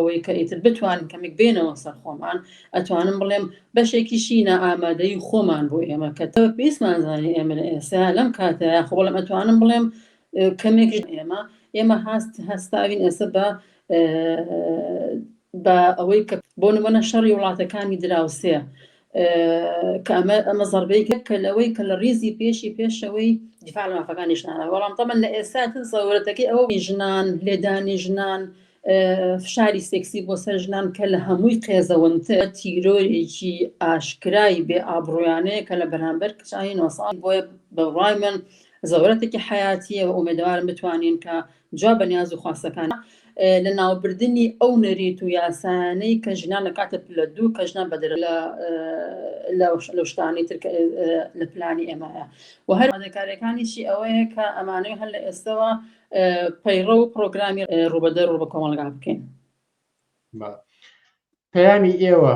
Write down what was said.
ئەوەی کە ئیتر بتوانین کەمێک بێنەوە سەر خۆمان ئەتوانم بڵێم بەشێکیشی نائامادەی خۆمان بۆ ئێمە کە تەوە پێویستمان زانانی ئێمە لە ئێستا لەم کاتەیە خۆ بەڵام ئەتوانم بڵێم کەمێک ئێمە هەستاوین ئێستا بە ئەوەی کە بۆ نمونە شەڕی وڵاتەکانی دراوسێ کە ئەمە زەربەیەکە کە لەوەی کە لە ڕیزی پێشەوەی دیفاع لە مافەکانی ژنانە بەڵام تەمەن لە ئێستا زەورەتەکەی ئەوە ژنان لێدانی ژنان فشاری سێکسی بۆ سەر ژنان کە لە هەمووی قێزەوەنتە تیرۆرێکی ئاشکرای بێ ئابڕویانەیە کە لە بەرامبەر کچانی نۆساڵ بۆیە بەڕای من زەورەتێکی حیاتیە و ئومێدوارم بتوانین کە جواب بە نیاز و خواستەکان لە ناوبردنی ئەو نەریت و یاسانەی کە ژنان لە کاتە پلە دوو کە ژنان بەدرە لە شتانی تر لە پلانی ئێمەیە و هەر مادەکاریەکانیشی ئەوەیە کە ئەمانەی هەر لە ئێستەوە پەیڕە و پرۆگرامی ڕوبەدە ڕوو بە کۆمەڵگا بکەین. پەیامی ئێوە